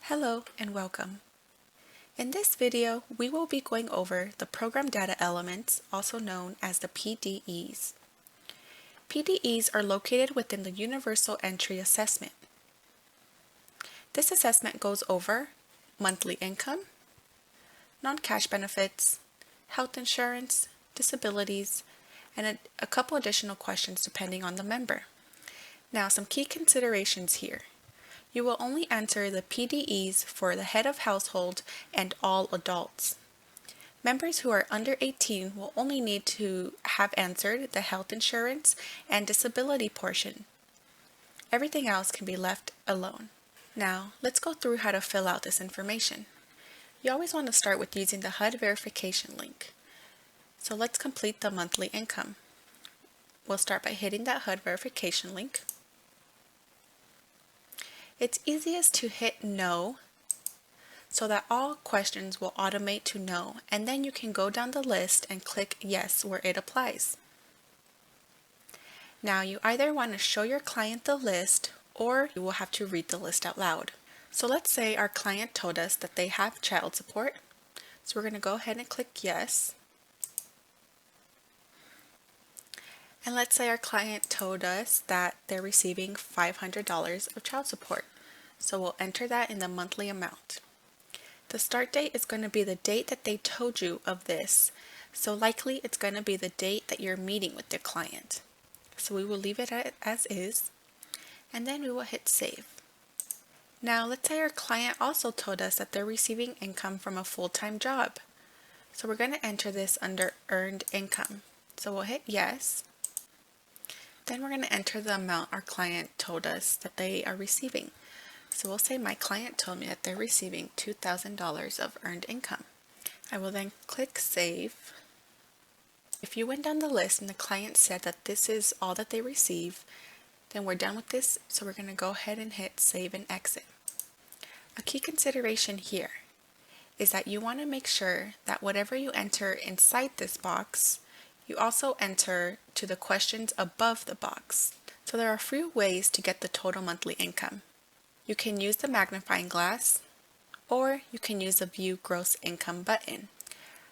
Hello and welcome. In this video, we will be going over the program data elements, also known as the PDEs. PDEs are located within the Universal Entry Assessment. This assessment goes over monthly income, non-cash benefits, health insurance, disabilities, and a couple additional questions depending on the member. Now, some key considerations here. You will only enter the PDEs for the head of household and all adults. Members who are under 18 will only need to have answered the health insurance and disability portion. Everything else can be left alone. Now, let's go through how to fill out this information. You always want to start with using the HUD verification link. So let's complete the monthly income. We'll start by hitting that HUD verification link. It's easiest to hit no so that all questions will automate to no, and then you can go down the list and click yes where it applies. Now you either want to show your client the list or you will have to read the list out loud. So let's say our client told us that they have child support. So we're going to go ahead and click yes. And let's say our client told us that they're receiving $500 of child support. So we'll enter that in the monthly amount. The start date is going to be the date that they told you of this. So likely it's going to be the date that you're meeting with the client. So we will leave it as is. And then we will hit save. Now let's say our client also told us that they're receiving income from a full-time job. So we're going to enter this under earned income. So we'll hit yes. Then we're going to enter the amount our client told us that they are receiving. So we'll say my client told me that they're receiving $2,000 of earned income. I will then click save. If you went down the list and the client said that this is all that they receive, then we're done with this, so we're going to go ahead and hit save and exit. A key consideration here is that you want to make sure that whatever you enter inside this box, you also enter to the questions above the box. So there are a few ways to get the total monthly income. You can use the magnifying glass, or you can use the View Gross Income button.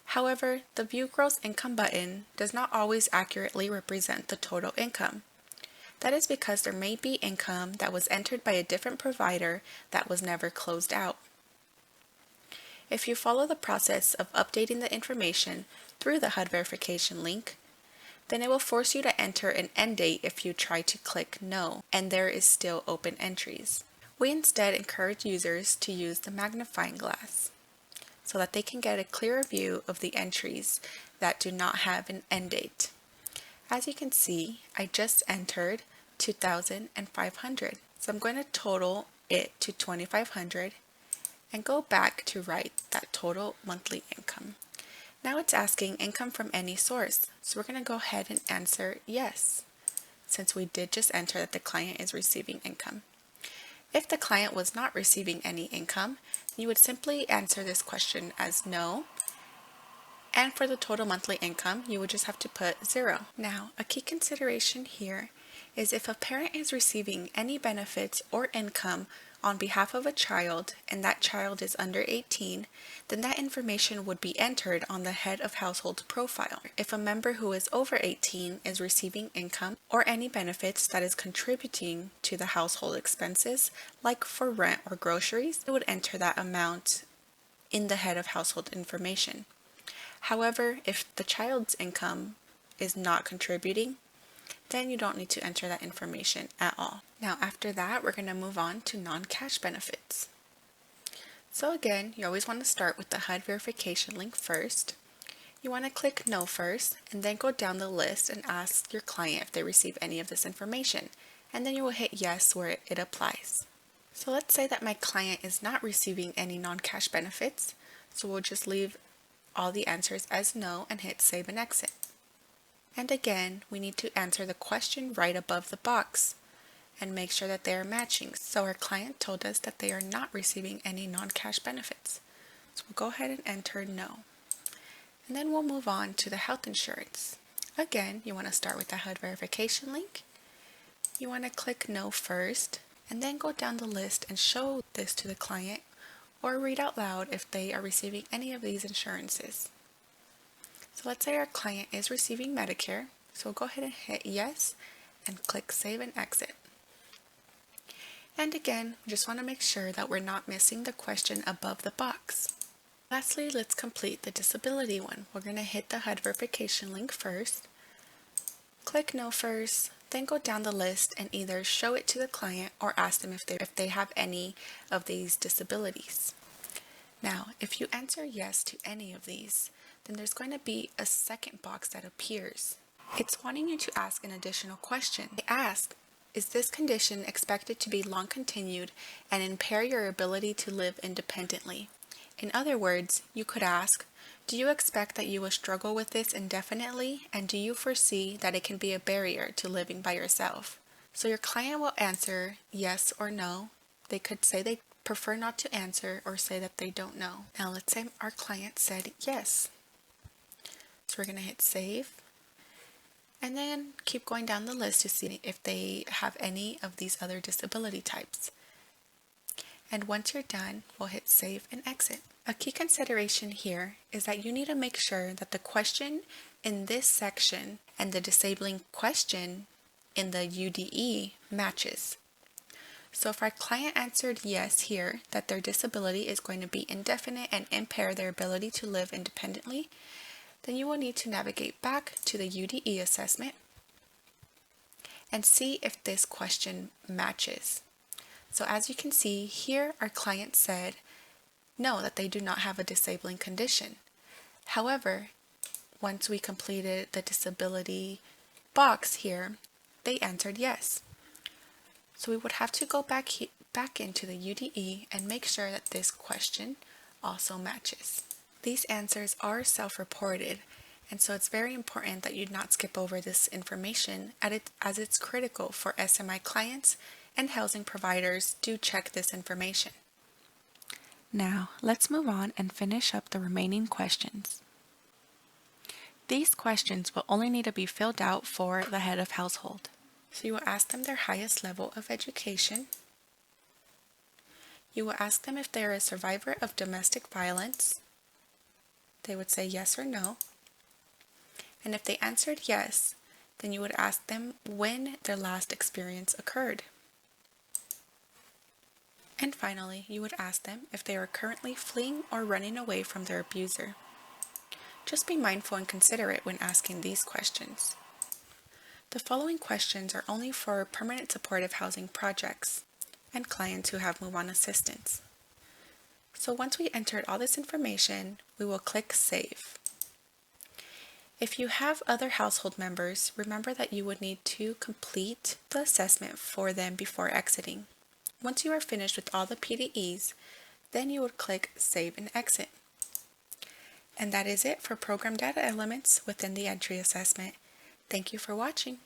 However, the View Gross Income button does not always accurately represent the total income. That is because there may be income that was entered by a different provider that was never closed out. If you follow the process of updating the information through the HUD verification link, then it will force you to enter an end date if you try to click no, and there is still open entries. We instead encourage users to use the magnifying glass so that they can get a clearer view of the entries that do not have an end date. As you can see, I just entered $2,500. So I'm going to total it to $2,500 and go back to write that total monthly income. Now it's asking income from any source, so we're going to go ahead and answer yes, since we did just enter that the client is receiving income. If the client was not receiving any income, you would simply answer this question as no, and for the total monthly income, you would just have to put 0. Now, a key consideration here is if a parent is receiving any benefits or income on behalf of a child and that child is under 18, then that information would be entered on the head of household profile. If a member who is over 18 is receiving income or any benefits that is contributing to the household expenses, like for rent or groceries, it would enter that amount in the head of household information. However, if the child's income is not contributing, then you don't need to enter that information at all. Now after that, we're going to move on to non-cash benefits. So again, you always want to start with the HUD verification link first. You want to click no first, and then go down the list and ask your client if they receive any of this information, and then you will hit yes where it applies. So let's say that my client is not receiving any non-cash benefits, so we'll just leave all the answers as no and hit save and exit. And again, we need to answer the question right above the box and make sure that they are matching. So our client told us that they are not receiving any non-cash benefits. So we'll go ahead and enter no. And then we'll move on to the health insurance. Again, you want to start with the HUD verification link. You want to click no first, and then go down the list and show this to the client or read out loud if they are receiving any of these insurances. So let's say our client is receiving Medicare, so we'll go ahead and hit yes and click Save and Exit. And again, we just want to make sure that we're not missing the question above the box. Lastly, let's complete the disability one. We're going to hit the HUD verification link first, click No first, then go down the list and either show it to the client or ask them if they have any of these disabilities. Now, if you answer yes to any of these, then there's going to be a second box that appears. It's wanting you to ask an additional question. They ask, is this condition expected to be long continued and impair your ability to live independently? In other words, you could ask, do you expect that you will struggle with this indefinitely, and do you foresee that it can be a barrier to living by yourself? So your client will answer yes or no. They could say they prefer not to answer or say that they don't know. Now let's say our client said yes. So we're going to hit save and then keep going down the list to see if they have any of these other disability types. And once you're done, we'll hit save and exit. A key consideration here is that you need to make sure that the question in this section and the disabling question in the UDE matches. So if our client answered yes here, that their disability is going to be indefinite and impair their ability to live independently, then you will need to navigate back to the UDE assessment and see if this question matches. So as you can see here, our client said no, that they do not have a disabling condition. However, once we completed the disability box here, they answered yes. So we would have to go back into the UDE and make sure that this question also matches. These answers are self-reported, and so it's very important that you not skip over this information as it's critical for SMI clients and housing providers do check this information. Now, let's move on and finish up the remaining questions. These questions will only need to be filled out for the head of household. So you will ask them their highest level of education. You will ask them if they are a survivor of domestic violence. They would say yes or no. And if they answered yes, then you would ask them when their last experience occurred. And finally, you would ask them if they are currently fleeing or running away from their abuser. Just be mindful and considerate when asking these questions. The following questions are only for permanent supportive housing projects and clients who have move-on assistance. So once we entered all this information, we will click Save. If you have other household members, remember that you would need to complete the assessment for them before exiting. Once you are finished with all the PDEs, then you would click Save and Exit. And that is it for program data elements within the entry assessment. Thank you for watching.